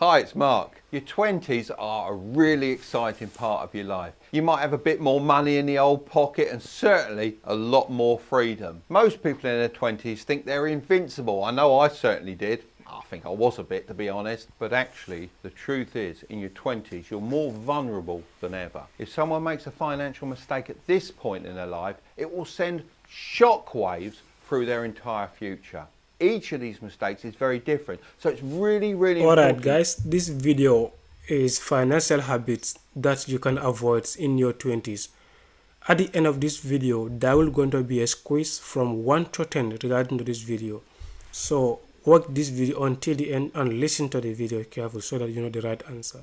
Hi, it's Mark. Your 20s are a really exciting part of your life. You might have a bit more money in the old pocket and certainly a lot more freedom. Most people in their 20s think they're invincible. I know I certainly did. I think I was a bit, to be honest. But actually, the truth is, in your 20s, you're more vulnerable than ever. If someone makes a financial mistake at this point in their life, it will send shockwaves through their entire future. Each of these mistakes is very different, so it's really important. Alright guys, this video is financial habits that you can avoid in your 20s. At the end of this video, there will going to be a quiz from 1 to 10 regarding to this video. So watch this video until the end and listen to the video carefully so that you know the right answer.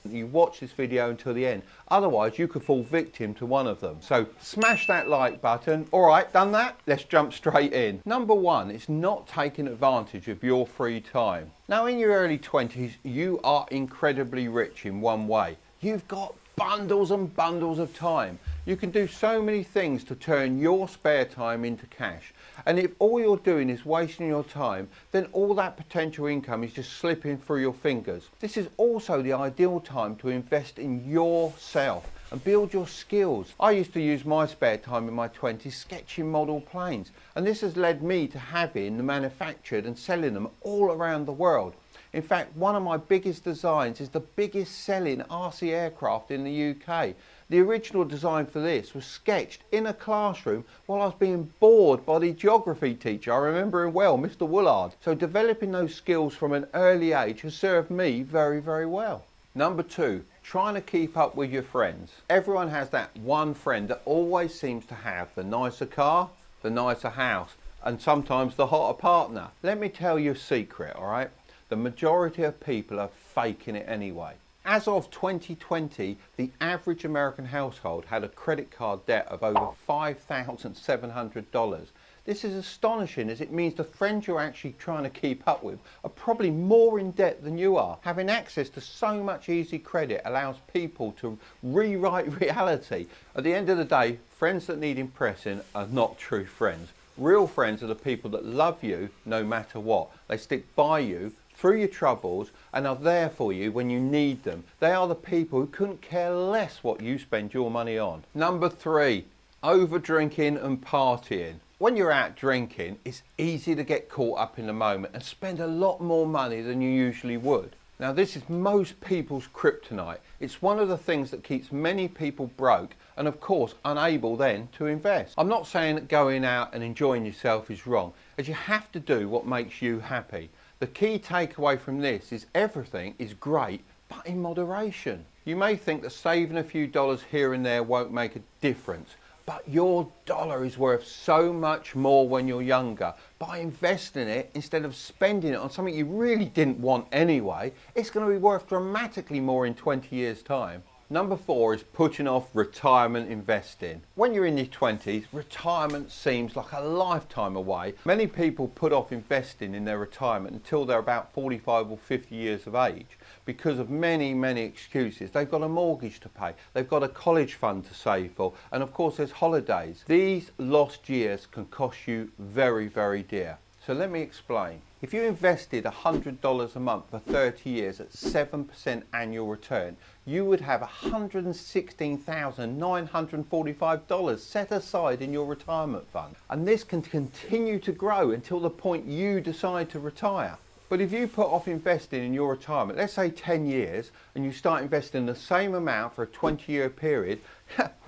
You watch this video until the end, otherwise you could fall victim to one of them. So smash that like button. All right, done that? Let's jump straight in. Number one is not taking advantage of your free time. Now in your early 20s, you are incredibly rich in one way. You've got bundles and bundles of time. You can do so many things to turn your spare time into cash. And if all you're doing is wasting your time, then all that potential income is just slipping through your fingers. This is also the ideal time to invest in yourself and build your skills. I used to use my spare time in my 20s sketching model planes, and this has led me to having them manufactured and selling them all around the world. In fact, one of my biggest designs is the biggest selling RC aircraft in the UK. The original design for this was sketched in a classroom while I was being bored by the geography teacher. I remember him well, Mr. Woolard. So developing those skills from an early age has served me very, very well. Number two, trying to keep up with your friends. Everyone has that one friend that always seems to have the nicer car, the nicer house, and sometimes the hotter partner. Let me tell you a secret, all right? The majority of people are faking it anyway. As of 2020, the average American household had a credit card debt of over $5,700. This is astonishing, as it means the friends you're actually trying to keep up with are probably more in debt than you are. Having access to so much easy credit allows people to rewrite reality. At the end of the day, friends that need impressing are not true friends. Real friends are the people that love you no matter what. They stick by you through your troubles and are there for you when you need them. They are the people who couldn't care less what you spend your money on. Number three, over drinking and partying. When you're out drinking, it's easy to get caught up in the moment and spend a lot more money than you usually would. Now this is most people's kryptonite. It's one of the things that keeps many people broke and of course unable then to invest. I'm not saying that going out and enjoying yourself is wrong, as you have to do what makes you happy. The key takeaway from this is everything is great, but in moderation. You may think that saving a few dollars here and there won't make a difference, but your dollar is worth so much more when you're younger. By investing it instead of spending it on something you really didn't want anyway, it's going to be worth dramatically more in 20 years' time. Number four is putting off retirement investing. When you're in your 20s, retirement seems like a lifetime away. Many people put off investing in their retirement until they're about 45 or 50 years of age because of many, many excuses. They've got a mortgage to pay, they've got a college fund to save for, and of course there's holidays. These lost years can cost you very, very dear. So let me explain. If you invested $100 a month for 30 years at 7% annual return, you would have $116,945 set aside in your retirement fund. And this can continue to grow until the point you decide to retire. But if you put off investing in your retirement, let's say 10 years, and you start investing the same amount for a 20-year period,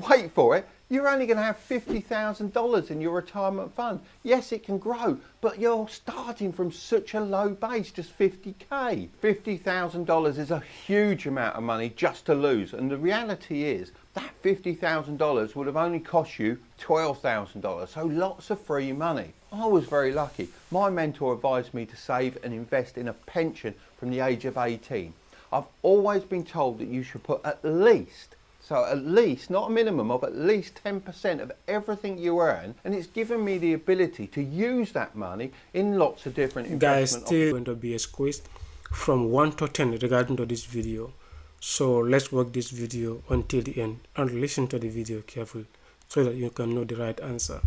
wait for it, you're only going to have $50,000 in your retirement fund. Yes, it can grow, but you're starting from such a low base, just 50K. $50,000 is a huge amount of money just to lose. And the reality is that $50,000 would have only cost you $12,000. So lots of free money. I was very lucky. My mentor advised me to save and invest in a pension from the age of 18. I've always been told that you should put at least, not a minimum of, at least 10% of everything you earn, and it's given me the ability to use that money in lots of different investment. Guys, still going to be a quiz from 1 to 10 regarding to this video. So let's watch this video until the end and listen to the video carefully so that you can know the right answer.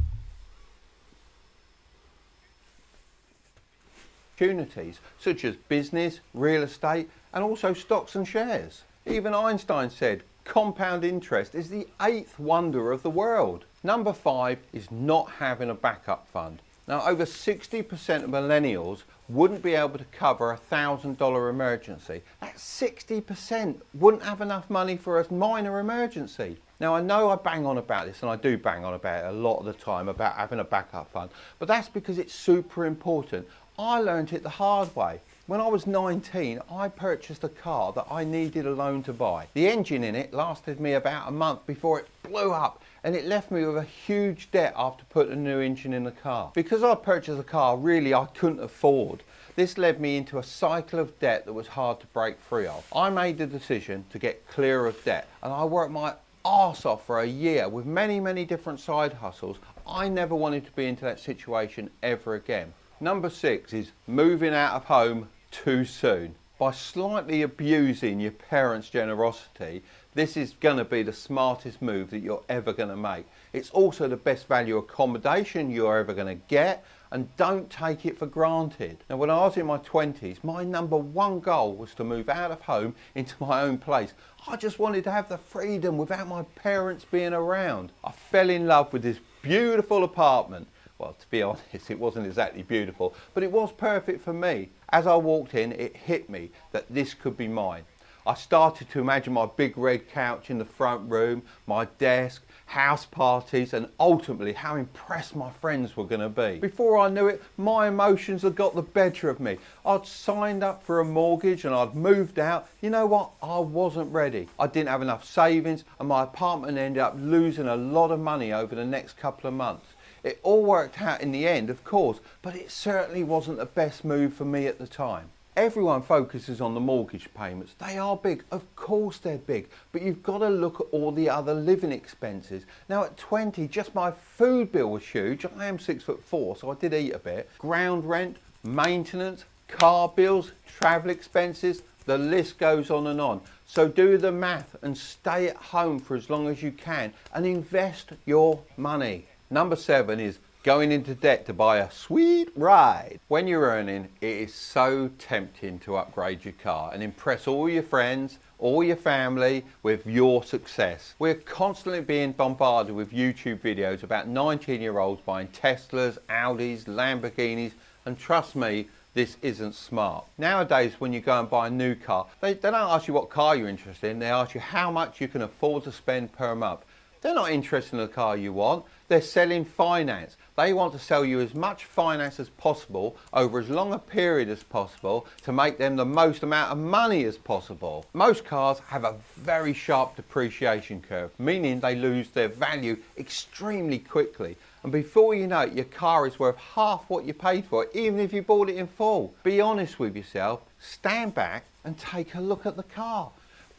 opportunities such as business, real estate and also stocks and shares. Even Einstein said compound interest is the 8th wonder of the world. Number 5 is not having a backup fund. Now, over 60% of millennials wouldn't be able to cover a $1,000 emergency. That's 60% wouldn't have enough money for a minor emergency. Now, I know I bang on about this, and I do bang on about it a lot of the time, about having a backup fund, but that's because it's super important. I learned it the hard way. When I was 19, I purchased a car that I needed a loan to buy. The engine in it lasted me about a month before it blew up, and it left me with a huge debt after putting a new engine in the car. Because I purchased a car really I couldn't afford, this led me into a cycle of debt that was hard to break free of. I made the decision to get clear of debt, and I worked my arse off for a year with many different side hustles. I never wanted to be into that situation ever again. Number 6 is moving out of home too soon. By slightly abusing your parents' generosity, this is going to be the smartest move that you're ever going to make. It's also the best value accommodation you're ever going to get, and don't take it for granted. Now, when I was in my 20s, my number 1 goal was to move out of home into my own place. I just wanted to have the freedom without my parents being around. I fell in love with this beautiful apartment. Well, to be honest, it wasn't exactly beautiful, but it was perfect for me. As I walked in, it hit me that this could be mine. I started to imagine my big red couch in the front room, my desk, house parties, and ultimately how impressed my friends were going to be. Before I knew it, my emotions had got the better of me. I'd signed up for a mortgage and I'd moved out. You know what? I wasn't ready. I didn't have enough savings, and my apartment ended up losing a lot of money over the next couple of months. It all worked out in the end, of course, but it certainly wasn't the best move for me at the time. Everyone focuses on the mortgage payments. They are big, of course they're big, but you've got to look at all the other living expenses. Now at 20, just my food bill was huge. I am 6'4", so I did eat a bit. Ground rent, maintenance, car bills, travel expenses, the list goes on and on. So do the math and stay at home for as long as you can and invest your money. Number 7 is going into debt to buy a sweet ride. When you're earning, it is so tempting to upgrade your car and impress all your friends, all your family with your success. We're constantly being bombarded with YouTube videos about 19-year-olds buying Teslas, Audis, Lamborghinis, and trust me, this isn't smart. Nowadays, when you go and buy a new car, they don't ask you what car you're interested in, they ask you how much you can afford to spend per month. They're not interested in the car you want. They're selling finance. They want to sell you as much finance as possible over as long a period as possible to make them the most amount of money as possible. Most cars have a very sharp depreciation curve, meaning they lose their value extremely quickly. And before you know it, your car is worth half what you paid for it, even if you bought it in full. Be honest with yourself, stand back and take a look at the car.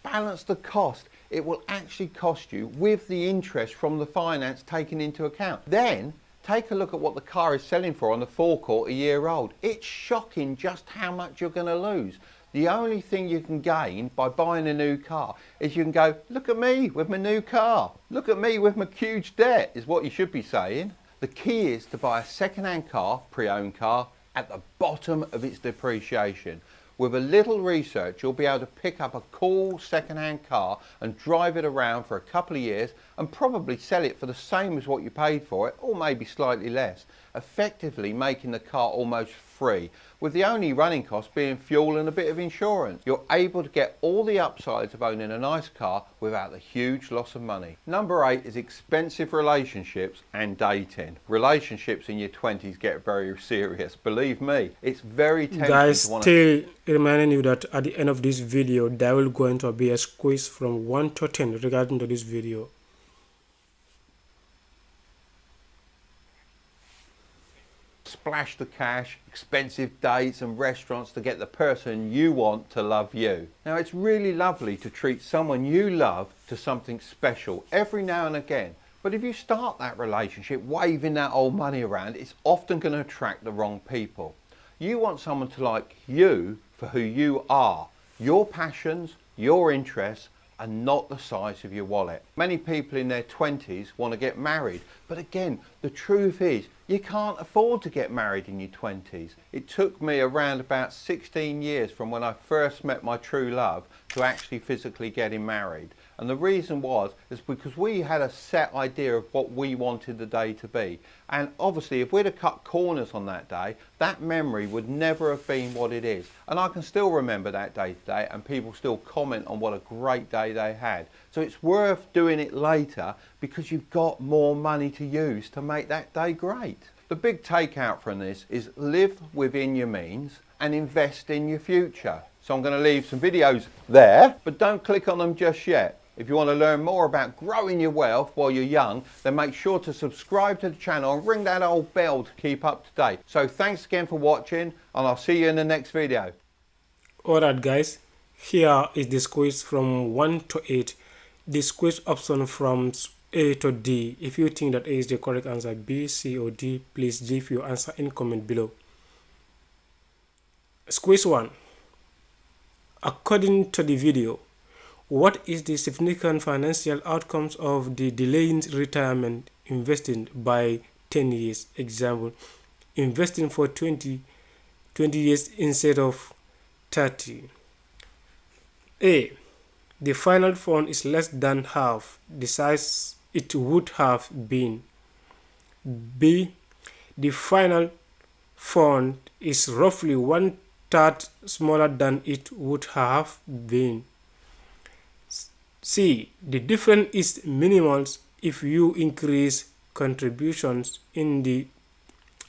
Balance the cost. It will actually cost you with the interest from the finance taken into account. Then take a look at what the car is selling for on the forecourt a year old. It's shocking just how much you're going to lose. The only thing you can gain by buying a new car is you can go, look at me with my new car. Look at me with my huge debt, is what you should be saying. The key is to buy a second-hand car, pre-owned car, at the bottom of its depreciation. With a little research, you'll be able to pick up a cool second-hand car and drive it around for a couple of years and probably sell it for the same as what you paid for it, or maybe slightly less, effectively making the car almost free, with the only running cost being fuel and a bit of insurance. You're able to get all the upsides of owning a nice car without the huge loss of money. Number 8 is expensive relationships and dating. Relationships in your 20s get very serious. Believe me, it's very tempting Guys, to want still reminding you that at the end of this video, there will going to be a quiz from 1 to 10 regarding to this video. splash the cash, expensive dates and restaurants to get the person you want to love you. Now, it's really lovely to treat someone you love to something special every now and again. But if you start that relationship waving that old money around, it's often going to attract the wrong people. You want someone to like you for who you are, your passions, your interests, and not the size of your wallet. Many people in their 20s want to get married, but again, the truth is You can't afford to get married in your 20s. It took me around about 16 years from when I first met my true love to actually physically getting married. And the reason is because we had a set idea of what we wanted the day to be. And obviously if we'd have cut corners on that day, that memory would never have been what it is. And I can still remember that day today, and people still comment on what a great day they had. So it's worth doing it later because you've got more money to use to make that day great. The big takeout from this is live within your means and invest in your future. So I'm going to leave some videos there, but don't click on them just yet. If you want to learn more about growing your wealth while you're young, then make sure to subscribe to the channel and ring that old bell to keep up to date. So thanks again for watching, and I'll see you in the next video. Alright guys, here is the quiz from 1 to 8. This quiz option from A to D. If you think that A is the correct answer, B, C or D, please give your answer in comment below. Quiz 1. According to the video, what is the significant financial outcomes of the delaying retirement investing by 10 years? Example, investing for 20 years instead of 30. A. The final fund is less than half the size it would have been. B. The final fund is roughly 1/3 smaller than it would have been. C. The difference is minimal if you increase contributions in the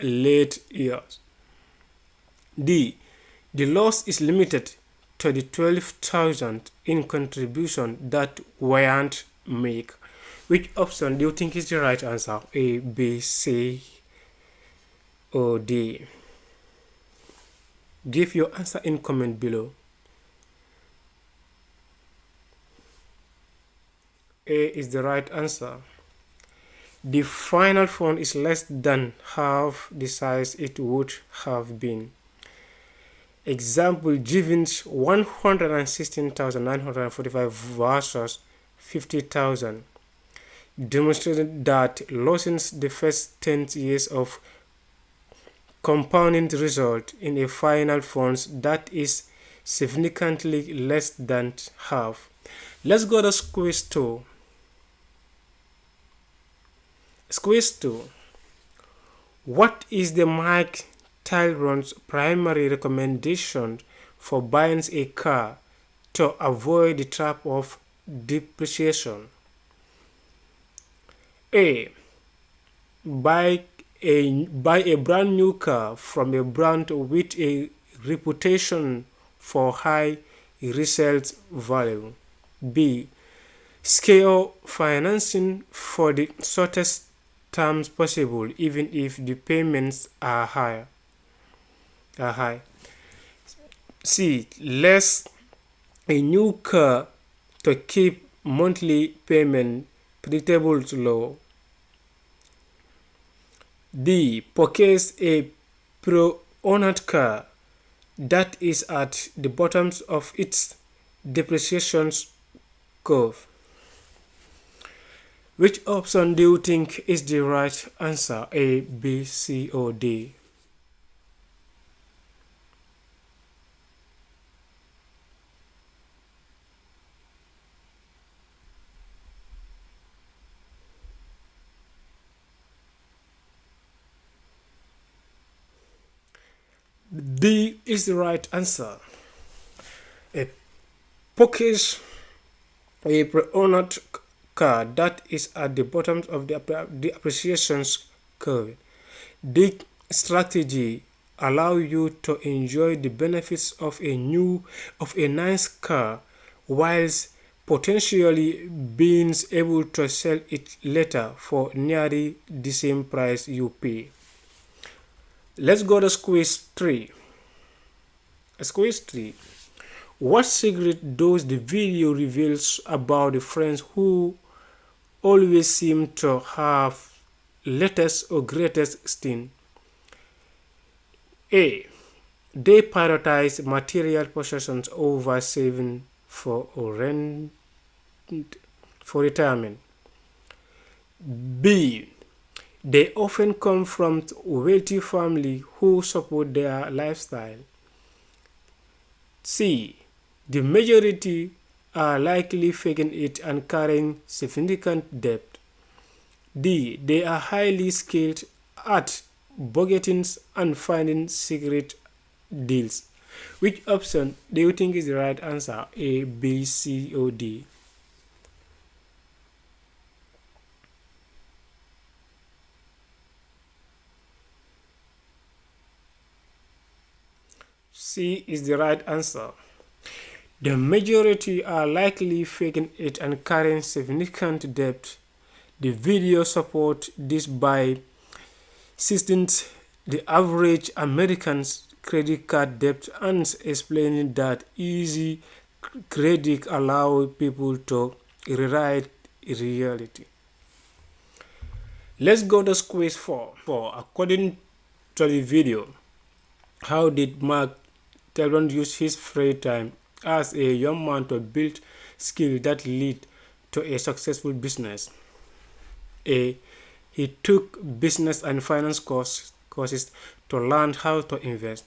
late years. D. The loss is limited to the 12,000 in contribution that weren't made. Which option do you think is the right answer? A, B, C, or D? Give your answer in comment below. A is the right answer. The final fund is less than half the size it would have been. Example, given 116,945 versus 50,000, demonstrated that losing the first 10 years of compounding result in a final fund that is significantly less than half. Let's go to quiz 2. Quiz 2. What is the Mike Tyron's primary recommendation for buying a car to avoid the trap of depreciation? A. Buy a brand new car from a brand with a reputation for high resale value. B. Scale financing for the shortest terms possible, even if the payments are high. C. Less a new car to keep monthly payment predictable to low. D. Purchase a pre-owned car that is at the bottom of its depreciation curve. Which option do you think is the right answer? A, B, C or D? D is the right answer. A purchase a pre-owned car that is at the bottom of the appreciation curve. This strategy allows you to enjoy the benefits of a nice car whilst potentially being able to sell it later for nearly the same price you pay. Let's go to quiz 3. Quiz 3. What secret does the video reveal about the friends who always seem to have latest or greatest stint? A. They prioritize material possessions over saving for retirement. B. They often come from wealthy families who support their lifestyle. C. The majority are likely faking it and carrying significant debt. D. They are highly skilled at budgeting and finding secret deals. Which option do you think is the right answer? A, B, C, or D? C is the right answer. The majority are likely faking it and carrying significant debt. The video supports this by citing the average American's credit card debt and explaining that easy credit allows people to rewrite reality. Let's go to quiz 4. According to the video, how did Mark Twain use his free time as a young man to build skills that lead to a successful business? A. He took business and finance courses to learn how to invest.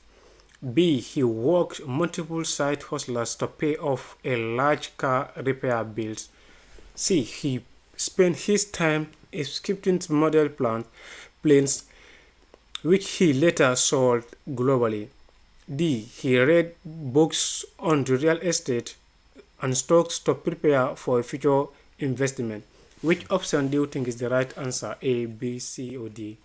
B. He worked multiple side hustles to pay off a large car repair bills. C. He spent his time scripting model planes which he later sold globally. D. He read books on real estate and stocks to prepare for future investment. Which option do you think is the right answer? A, B, C, or D?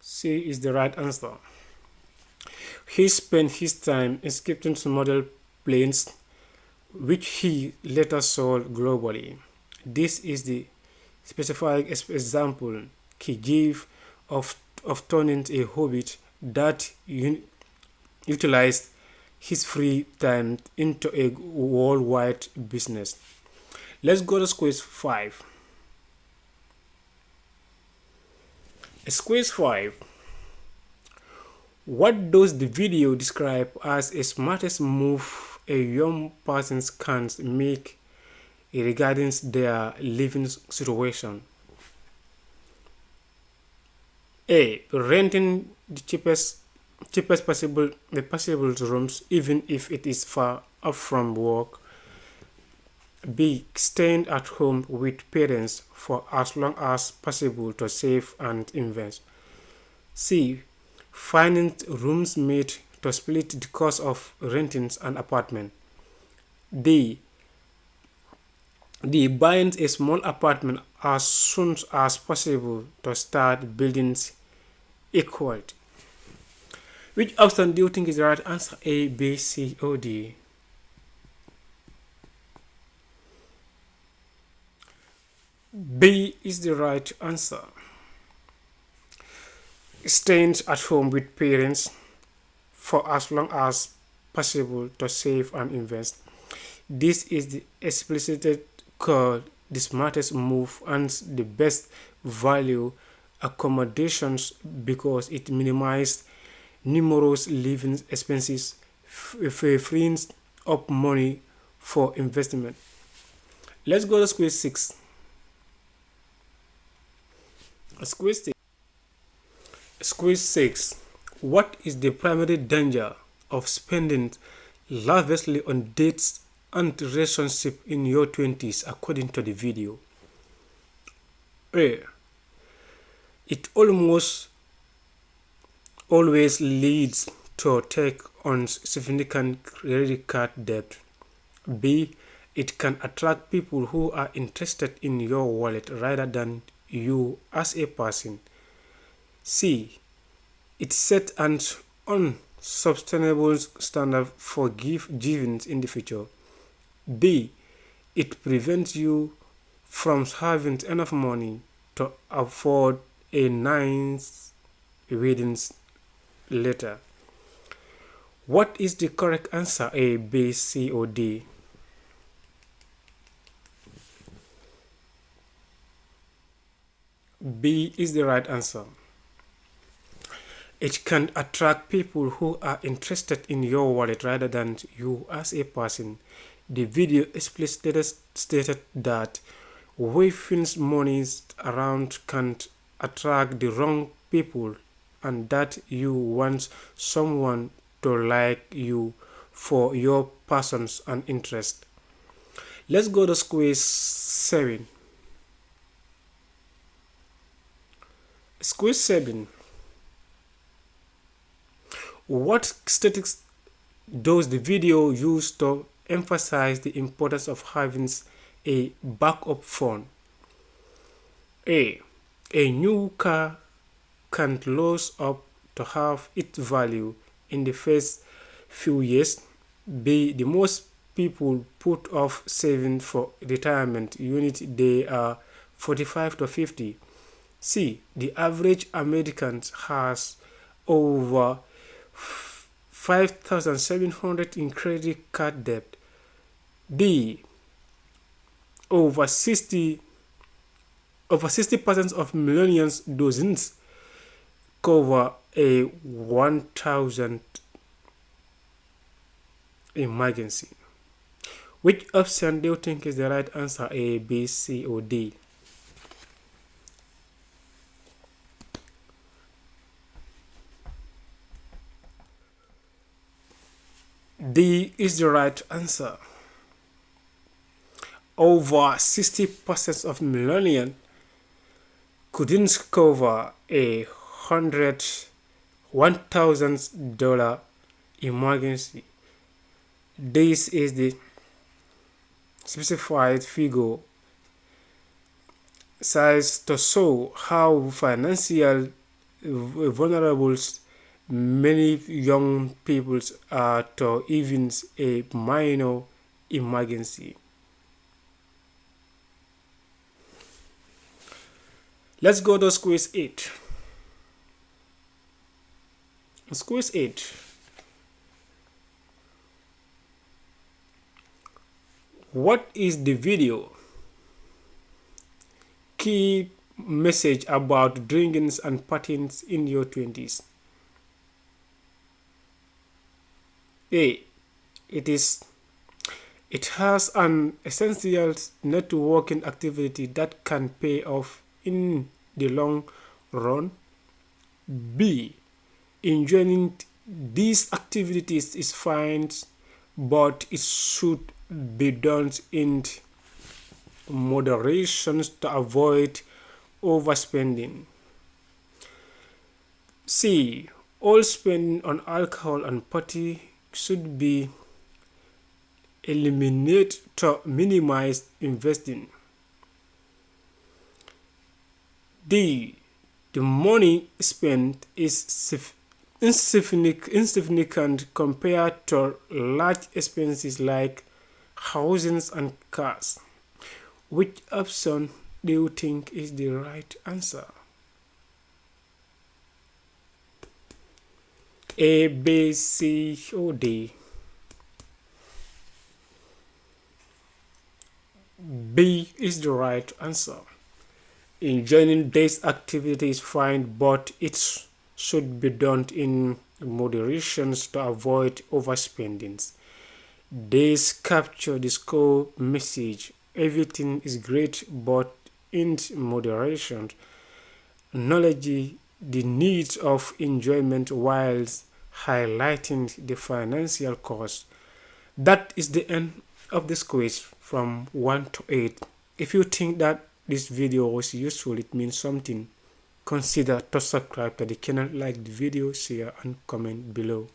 C is the right answer. He spent his time scripting model planes which he later sold globally. This is the specific example he gave of turning a hobby that utilized his free time into a worldwide business. Let's go to quiz 5. Quiz 5. What does the video describe as the smartest move a young person can make regarding their living situation? A. Renting the cheapest possible rooms even if it is far off from work. B. Staying at home with parents for as long as possible to save and invest. C. Finding roommate to split the cost of renting an apartment. D. Buying a small apartment as soon as possible to start building equality. Which option do you think is the right answer? A, B, C, or D? B is the right answer. Staying at home with parents for as long as possible to save and invest. This is the explicitly called the smartest move and the best value accommodations because it minimizes numerous living expenses, freeing up money for investment. Let's go to quiz 6. Quiz 6. What is the primary danger of spending lavishly on dates and relationships in your 20s according to the video? A. It almost always leads to take on significant credit card debt. B. It can attract people who are interested in your wallet rather than you as a person. C. It sets an unsustainable standard for giving in the future. D. It prevents you from having enough money to afford a nice wedding later. What is the correct answer? A, B, C, or D? B is the right answer. It can attract people who are interested in your wallet rather than you as a person. The video explicitly stated that waving money around can attract the wrong people and that you want someone to like you for your passions and interests. Let's go to quiz 7. Quiz 7. What statistics does the video use to emphasize the importance of having a backup phone? A. A new car can lose up to half its value in the first few years. B. The most people put off saving for retirement unit they are 45 to 50. C. The average American has over 5,700 in credit card debt. D. Over 60% of millennials doesn't cover a 1,000 emergency. Which option do you think is the right answer? A, B, C, or D? D is the right answer. Over 60% of millennials couldn't cover a $1,000 emergency. This is the specified figure size to show how financial vulnerable many young people are to even a minor emergency. Let's go to quiz 8. Quiz 8. What is the video key message about drinking and partying in your 20s? A. It has an essential networking activity that can pay off in the long run. B. Enjoying these activities is fine, but it should be done in moderation to avoid overspending. C. All spending on alcohol and party should be eliminated to minimize investing. D. The money spent is insignificant compared to large expenses like houses and cars. Which option do you think is the right answer? A, B, C, or D? B is the right answer. Enjoying these activities is fine, but it should be done in moderation to avoid overspending. These capture the core message. Everything is great, but in moderation. Acknowledge the needs of enjoyment while highlighting the financial cost. That is the end of this quiz from 1 to 8. If you think that this video was useful, it means something, consider to subscribe to the channel, like the video, share and comment below.